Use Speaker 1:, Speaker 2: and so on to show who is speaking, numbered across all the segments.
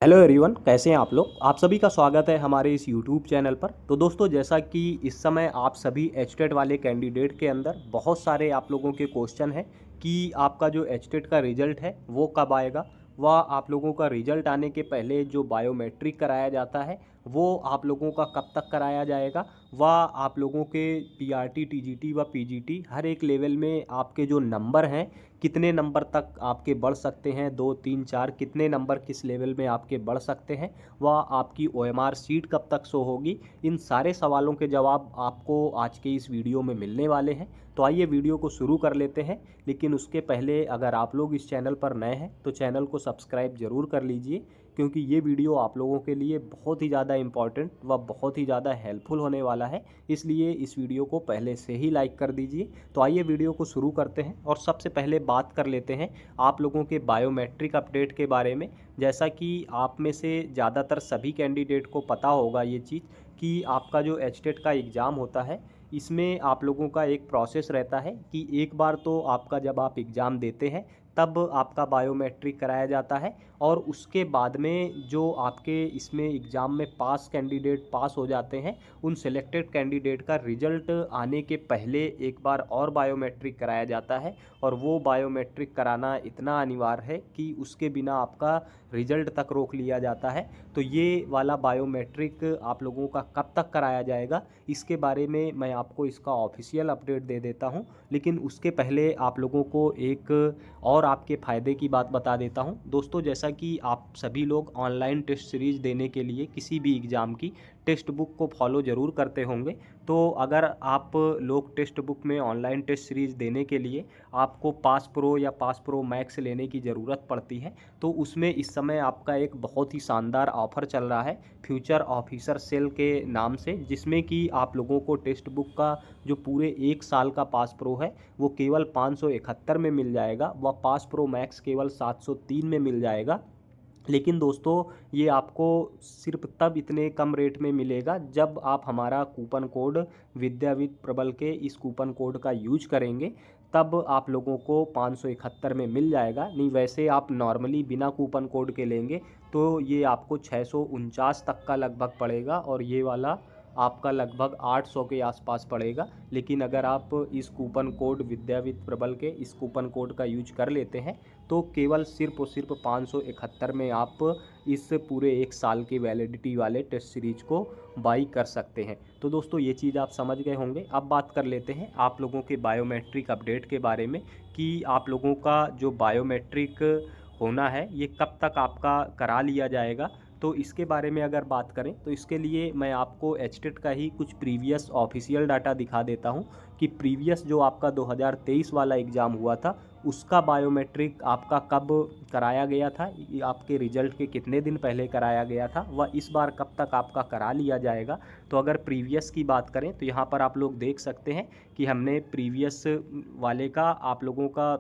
Speaker 1: Hello everyone, कैसे हैं आप लोग। आप सभी का स्वागत है हमारे इस यूट्यूब चैनल पर। तो दोस्तों, जैसा कि इस समय आप सभी एचटेट वाले कैंडिडेट के अंदर बहुत सारे आप लोगों के क्वेश्चन हैं कि आपका जो एचटेट का रिज़ल्ट है वो कब आएगा, व आप लोगों का रिज़ल्ट आने के पहले जो बायोमेट्रिक कराया जाता है वो आप लोगों का कब तक कराया जाएगा, व आप लोगों के पीआरटी, टीजीटी व पीजीटी हर एक लेवल में आपके जो नंबर हैं कितने नंबर तक आपके बढ़ सकते हैं, 2, 3, 4 कितने नंबर किस लेवल में आपके बढ़ सकते हैं, व आपकी ओएमआर सीट कब तक शो होगी। इन सारे सवालों के जवाब आपको आज के इस वीडियो में मिलने वाले हैं। तो आइए वीडियो को शुरू कर लेते हैं। लेकिन उसके पहले अगर आप लोग इस चैनल पर नए हैं तो चैनल को सब्सक्राइब ज़रूर कर लीजिए, क्योंकि ये वीडियो आप लोगों के लिए बहुत ही ज़्यादा इम्पॉर्टेंट व बहुत ही ज़्यादा हेल्पफुल होने वाला है। इसलिए इस वीडियो को पहले से ही लाइक कर दीजिए। तो आइए वीडियो को शुरू करते हैं और सबसे पहले बात कर लेते हैं आप लोगों के बायोमेट्रिक अपडेट के बारे में। जैसा कि आप में से ज़्यादातर सभी कैंडिडेट को पता होगा ये चीज़ कि आपका जो एचटेट का एग्ज़ाम होता है इसमें आप लोगों का एक प्रोसेस रहता है कि एक बार तो आपका जब आप एग्ज़ाम देते हैं तब आपका बायोमेट्रिक कराया जाता है, और उसके बाद में जो आपके इसमें एग्ज़ाम में पास कैंडिडेट पास हो जाते हैं उन सेलेक्टेड कैंडिडेट का रिजल्ट आने के पहले एक बार और बायोमेट्रिक कराया जाता है। और वो बायोमेट्रिक कराना इतना अनिवार्य है कि उसके बिना आपका रिजल्ट तक रोक लिया जाता है। तो ये वाला बायोमेट्रिक आप लोगों का कब तक कराया जाएगा इसके बारे में मैं आपको इसका ऑफिशियल अपडेट दे देता हूँ। लेकिन उसके पहले आप लोगों को एक और आपके फ़ायदे की बात बता देता हूँ। दोस्तों, जैसा कि आप सभी लोग ऑनलाइन टेस्ट सीरीज़ देने के लिए किसी भी एग्ज़ाम की टेक्स्ट बुक को फॉलो ज़रूर करते होंगे। तो अगर आप लोग टेक्स्ट बुक में ऑनलाइन टेस्ट सीरीज़ देने के लिए आपको पास प्रो या पास प्रो मैक्स लेने की ज़रूरत पड़ती है, तो उसमें इस समय आपका एक बहुत ही शानदार ऑफ़र चल रहा है फ्यूचर ऑफिसर सेल के नाम से, जिसमें कि आप लोगों को टेक्स्ट बुक का जो पूरे 1 साल का पास प्रो है वो केवल 571 में मिल जाएगा, व पास प्रो मैक्स केवल 703 में मिल जाएगा। लेकिन दोस्तों, ये आपको सिर्फ तब इतने कम रेट में मिलेगा जब आप हमारा कूपन कोड विद्याविद प्रबल के इस कूपन कोड का यूज करेंगे, तब आप लोगों को 571 में मिल जाएगा। नहीं, वैसे आप नॉर्मली बिना कूपन कोड के लेंगे तो ये आपको 649 तक का लगभग पड़ेगा, और ये वाला आपका लगभग 800 के आसपास पड़ेगा। लेकिन अगर आप इस कूपन कोड विद्याविद प्रबल के इस कूपन कोड का यूज कर लेते हैं तो केवल सिर्फ और सिर्फ 571 में आप इस पूरे 1 साल की वैलिडिटी वाले टेस्ट सीरीज को बाई कर सकते हैं। तो दोस्तों, ये चीज़ आप समझ गए होंगे। अब बात कर लेते हैं आप लोगों के बायोमेट्रिक अपडेट के बारे में कि आप लोगों का जो बायोमेट्रिक होना है ये कब तक आपका करा लिया जाएगा। तो इसके बारे में अगर बात करें तो इसके लिए मैं आपको एचटेट का ही कुछ प्रीवियस ऑफिशियल डाटा दिखा देता हूं कि प्रीवियस जो आपका 2023 वाला एग्ज़ाम हुआ था उसका बायोमेट्रिक आपका कब कराया गया था, ये आपके रिजल्ट के कितने दिन पहले कराया गया था, वह इस बार कब तक आपका करा लिया जाएगा। तो अगर प्रीवियस की बात करें तो यहाँ पर आप लोग देख सकते हैं कि हमने प्रीवियस वाले का आप लोगों का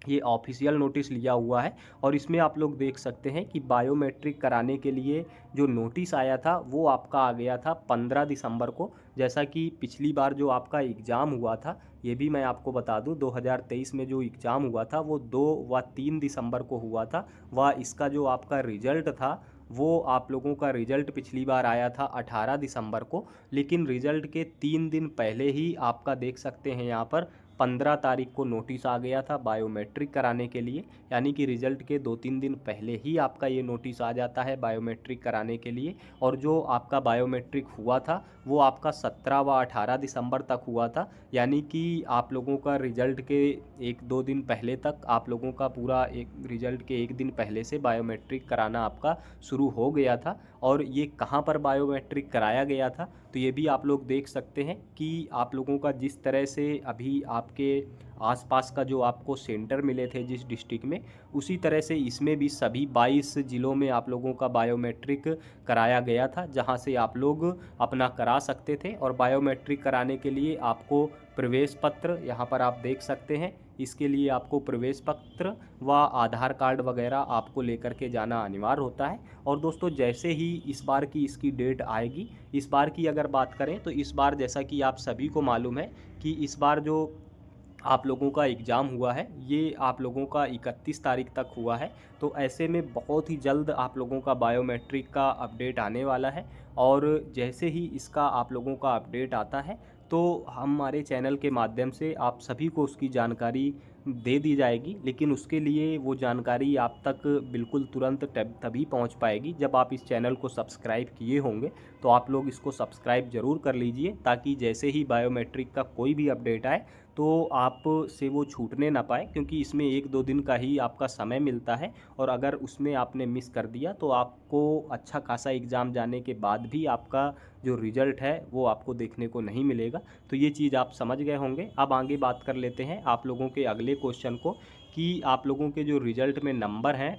Speaker 1: ये ऑफिशियल नोटिस लिया हुआ है, और इसमें आप लोग देख सकते हैं कि बायोमेट्रिक कराने के लिए जो नोटिस आया था वो आपका आ गया था 15 दिसंबर को। जैसा कि पिछली बार जो आपका एग्ज़ाम हुआ था, ये भी मैं आपको बता दूं, 2023 में जो एग्ज़ाम हुआ था वो 2 व 3 दिसंबर को हुआ था, व इसका जो आपका रिज़ल्ट था वो आप लोगों का रिज़ल्ट पिछली बार आया था 18 दिसंबर को। लेकिन रिज़ल्ट के 3 दिन पहले ही आपका देख सकते हैं यहाँ पर 15 तारीख को नोटिस आ गया था बायोमेट्रिक कराने के लिए। यानी कि रिज़ल्ट के 2-3 दिन पहले ही आपका ये नोटिस आ जाता है बायोमेट्रिक कराने के लिए। और जो आपका बायोमेट्रिक हुआ था वो आपका 17 व 18 दिसंबर तक हुआ था। यानी कि आप लोगों का रिज़ल्ट के 1-2 दिन पहले तक आप लोगों का पूरा एक रिज़ल्ट के 1 दिन पहले से बायोमेट्रिक कराना आपका शुरू हो गया था। और ये कहाँ पर बायोमेट्रिक कराया गया था तो ये भी आप लोग देख सकते हैं कि आप लोगों का जिस तरह से अभी आपके आसपास का जो आपको सेंटर मिले थे जिस डिस्ट्रिक्ट में, उसी तरह से इसमें भी सभी 22 ज़िलों में आप लोगों का बायोमेट्रिक कराया गया था, जहां से आप लोग अपना करा सकते थे। और बायोमेट्रिक कराने के लिए आपको प्रवेश पत्र यहाँ पर आप देख सकते हैं, इसके लिए आपको प्रवेश पत्र व आधार कार्ड वगैरह आपको लेकर के जाना अनिवार्य होता है। और दोस्तों, जैसे ही इस बार की इसकी डेट आएगी, इस बार की अगर बात करें तो इस बार जैसा कि आप सभी को मालूम है कि इस बार जो आप लोगों का एग्ज़ाम हुआ है, ये आप लोगों का 31 तारीख तक हुआ है। तो ऐसे में बहुत ही जल्द आप लोगों का बायोमेट्रिक का अपडेट आने वाला है और जैसे ही इसका आप लोगों का अपडेट आता है, तो हमारे चैनल के माध्यम से आप सभी को उसकी जानकारी दे दी जाएगी। लेकिन उसके लिए वो जानकारी आप तक बिल्कुल तुरंत तभी पहुंच पाएगी जब आप इस चैनल को सब्सक्राइब किए होंगे। तो आप लोग इसको सब्सक्राइब ज़रूर कर लीजिए, ताकि जैसे ही बायोमेट्रिक का कोई भी अपडेट आए तो आप से वो छूटने ना पाए, क्योंकि इसमें 1-2 दिन का ही आपका समय मिलता है और अगर उसमें आपने मिस कर दिया तो आपको अच्छा खासा एग्ज़ाम जाने के बाद भी आपका जो रिज़ल्ट है वो आपको देखने को नहीं मिलेगा। तो ये चीज़ आप समझ गए होंगे। अब आगे बात कर लेते हैं आप लोगों के अगले क्वेश्चन को, कि आप लोगों के जो रिज़ल्ट में नंबर हैं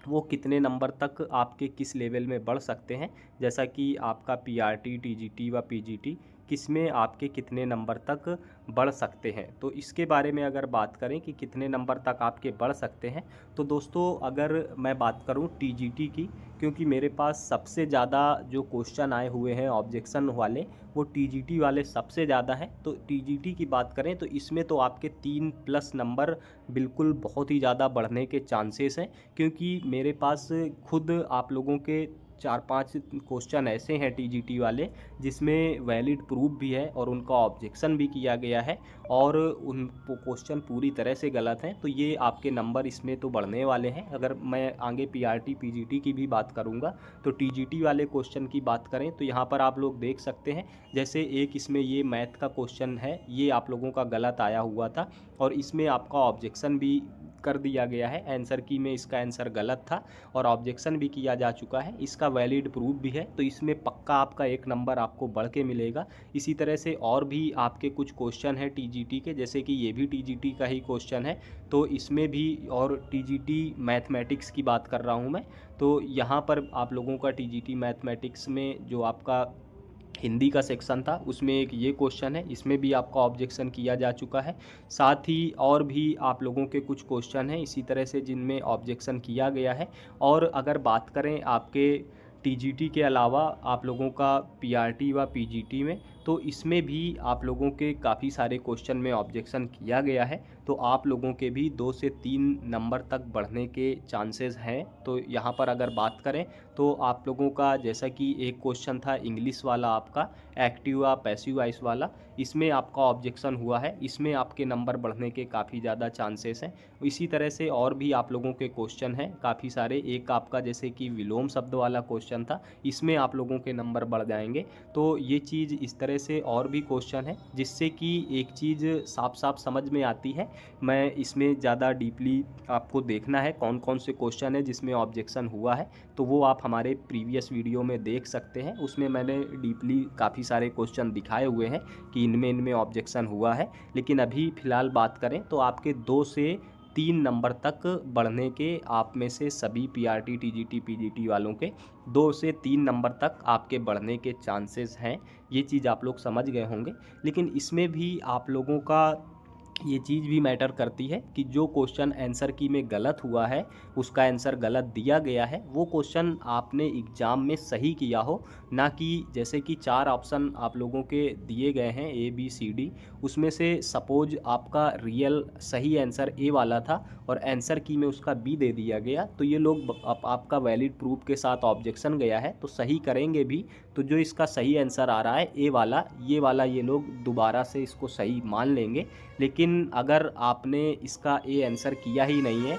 Speaker 1: वो कितने नंबर तक आपके किस लेवल में बढ़ सकते हैं। जैसा कि आपका पीआरटी, टीजीटी व पीजीटी किस में आपके कितने नंबर तक बढ़ सकते हैं। तो इसके बारे में अगर बात करें कि कितने नंबर तक आपके बढ़ सकते हैं, तो दोस्तों अगर मैं बात करूं टीजीटी की, क्योंकि मेरे पास सबसे ज़्यादा जो क्वेश्चन आए हुए हैं ऑब्जेक्शन वाले, वो टीजीटी वाले सबसे ज़्यादा हैं। तो टीजीटी की बात करें तो इसमें तो आपके 3+ नंबर बिल्कुल बहुत ही ज़्यादा बढ़ने के चांसेस हैं, क्योंकि मेरे पास खुद आप लोगों के 4-5 क्वेश्चन ऐसे हैं टीजीटी वाले जिसमें वैलिड प्रूफ भी है और उनका ऑब्जेक्शन भी किया गया है और उन क्वेश्चन पूरी तरह से गलत हैं। तो ये आपके नंबर इसमें तो बढ़ने वाले हैं। अगर मैं आगे पीआरटी पीजीटी की भी बात करूँगा, तो टीजीटी वाले क्वेश्चन की बात करें तो यहाँ पर आप लोग देख सकते हैं, जैसे एक इसमें ये मैथ का क्वेश्चन है, ये आप लोगों का गलत आया हुआ था और इसमें आपका ऑब्जेक्शन भी कर दिया गया है। आंसर की में इसका आंसर गलत था और ऑब्जेक्शन भी किया जा चुका है, इसका वैलिड प्रूफ भी है। तो इसमें पक्का आपका 1 नंबर आपको बढ़ के मिलेगा। इसी तरह से और भी आपके कुछ क्वेश्चन हैं टीजीटी के, जैसे कि ये भी टीजीटी का ही क्वेश्चन है, तो इसमें भी, और टीजीटी मैथमेटिक्स की बात कर रहा हूँ मैं, तो यहाँ पर आप लोगों का टीजीटी मैथमेटिक्स में जो आपका हिंदी का सेक्शन था उसमें एक ये क्वेश्चन है, इसमें भी आपका ऑब्जेक्शन किया जा चुका है। साथ ही और भी आप लोगों के कुछ क्वेश्चन हैं इसी तरह से जिनमें ऑब्जेक्शन किया गया है। और अगर बात करें आपके टीजीटी के अलावा आप लोगों का पीआरटी व पीजीटी में, तो इसमें भी आप लोगों के काफ़ी सारे क्वेश्चन में ऑब्जेक्शन किया गया है। तो आप लोगों के भी 2 से 3 नंबर तक बढ़ने के चांसेस हैं। तो यहाँ पर अगर बात करें तो आप लोगों का, जैसा कि एक क्वेश्चन था इंग्लिश वाला आपका, एक्टिव व पैसिव वॉइस वाला, इसमें आपका ऑब्जेक्शन हुआ है, इसमें आपके नंबर बढ़ने के काफ़ी ज़्यादा चांसेस हैं। इसी तरह से और भी आप लोगों के क्वेश्चन हैं काफ़ी सारे। एक आपका जैसे कि विलोम शब्द वाला क्वेश्चन था, इसमें आप लोगों के नंबर बढ़ जाएंगे। तो ये चीज़ इस तरह से और भी क्वेश्चन है, जिससे कि एक चीज़ साफ साफ समझ में आती है। मैं इसमें ज़्यादा डीपली आपको देखना है कौन कौन से क्वेश्चन है जिसमें ऑब्जेक्शन हुआ है, तो वो आप हमारे प्रीवियस वीडियो में देख सकते हैं। उसमें मैंने डीपली काफ़ी सारे क्वेश्चन दिखाए हुए हैं कि इनमें ऑब्जेक्शन हुआ है। लेकिन अभी फ़िलहाल बात करें तो आपके 2 से 3 नंबर तक बढ़ने के, आप में से सभी पीआरटी, टीजीटी, पीजीटी वालों के 2 से 3 नंबर तक आपके बढ़ने के चांसेस हैं। ये चीज़ आप लोग समझ गए होंगे। लेकिन इसमें भी आप लोगों का ये चीज़ भी मैटर करती है कि जो क्वेश्चन आंसर की में गलत हुआ है, उसका आंसर गलत दिया गया है, वो क्वेश्चन आपने एग्ज़ाम में सही किया हो, ना कि जैसे कि 4 ऑप्शन आप लोगों के दिए गए हैं ए बी सी डी, उसमें से सपोज आपका रियल सही आंसर ए वाला था और आंसर की में उसका बी दे दिया गया, तो ये लोग आपका वैलिड प्रूफ के साथ ऑब्जेक्शन गया है तो सही करेंगे भी। तो जो इसका सही आंसर आ रहा है ए वाला, ये लोग दोबारा से इसको सही मान लेंगे। लेकिन अगर आपने इसका ए आंसर किया ही नहीं है,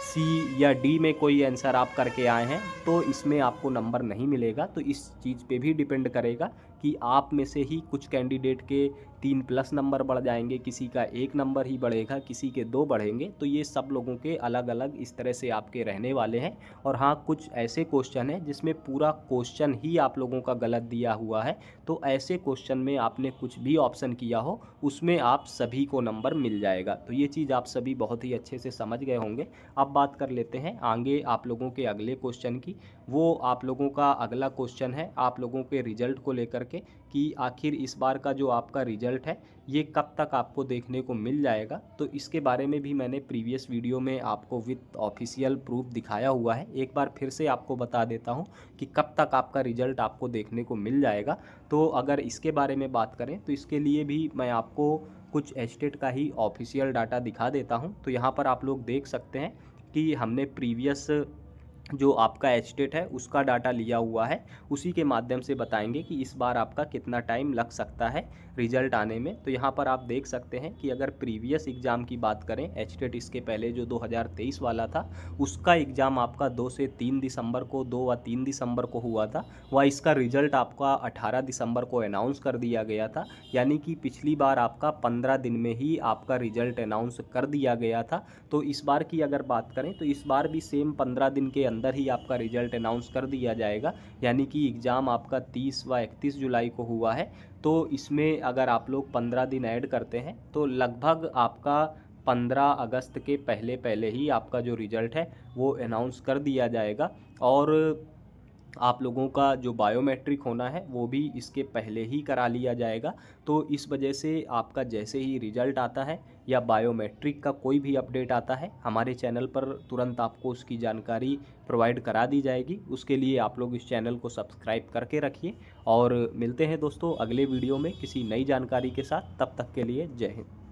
Speaker 1: सी या डी में कोई आंसर आप करके आए हैं, तो इसमें आपको नंबर नहीं मिलेगा। तो इस चीज़ पे भी डिपेंड करेगा कि आप में से ही कुछ कैंडिडेट के 3+ नंबर बढ़ जाएंगे, किसी का 1 नंबर ही बढ़ेगा, किसी के 2 बढ़ेंगे। तो ये सब लोगों के अलग अलग इस तरह से आपके रहने वाले हैं। और हाँ, कुछ ऐसे क्वेश्चन हैं जिसमें पूरा क्वेश्चन ही आप लोगों का गलत दिया हुआ है, तो ऐसे क्वेश्चन में आपने कुछ भी ऑप्शन किया हो, उसमें आप सभी को नंबर मिल जाएगा। तो ये चीज़ आप सभी बहुत ही अच्छे से समझ गए होंगे। अब बात कर लेते हैं आगे आप लोगों के अगले क्वेश्चन की। वो आप लोगों का अगला क्वेश्चन है आप लोगों के रिजल्ट को लेकर करके कि आखिर इस बार का जो आपका रिज़ल्ट है ये कब तक आपको देखने को मिल जाएगा। तो इसके बारे में भी मैंने प्रीवियस वीडियो में आपको विथ ऑफिशियल प्रूफ दिखाया हुआ है। एक बार फिर से आपको बता देता हूँ कि कब तक आपका रिज़ल्ट आपको देखने को मिल जाएगा। तो अगर इसके बारे में बात करें तो इसके लिए भी मैं आपको कुछ एस्टेट का ही ऑफिशियल डाटा दिखा देता हूँ। तो यहाँ पर आप लोग देख सकते हैं कि हमने प्रीवियस जो आपका एस्टेट है उसका डाटा लिया हुआ है, उसी के माध्यम से बताएंगे कि इस बार आपका कितना टाइम लग सकता है रिजल्ट आने में। तो यहाँ पर आप देख सकते हैं कि अगर प्रीवियस एग्ज़ाम की बात करें, एस्टेट इसके पहले जो 2023 वाला था उसका एग्ज़ाम आपका 2 से 3 दिसंबर को 2 व 3 दिसंबर को हुआ था, व इसका रिजल्ट आपका 18 दिसंबर को अनाउंस कर दिया गया था। यानी कि पिछली बार आपका 15 दिन में ही आपका रिजल्ट अनाउंस कर दिया गया था। तो इस बार की अगर बात करें तो इस बार भी सेम 15 दिन के अंदर ही आपका रिजल्ट अनाउंस कर दिया जाएगा। यानी कि एग्ज़ाम आपका 30 व 31 जुलाई को हुआ है, तो इसमें अगर आप लोग 15 दिन ऐड करते हैं तो लगभग आपका 15 अगस्त के पहले पहले ही आपका जो रिज़ल्ट है वो अनाउंस कर दिया जाएगा। और आप लोगों का जो बायोमेट्रिक होना है वो भी इसके पहले ही करा लिया जाएगा। तो इस वजह से आपका जैसे ही रिज़ल्ट आता है या बायोमेट्रिक का कोई भी अपडेट आता है, हमारे चैनल पर तुरंत आपको उसकी जानकारी प्रोवाइड करा दी जाएगी। उसके लिए आप लोग इस चैनल को सब्सक्राइब करके रखिए और मिलते हैं दोस्तों अगले वीडियो में किसी नई जानकारी के साथ। तब तक के लिए जय हिंद।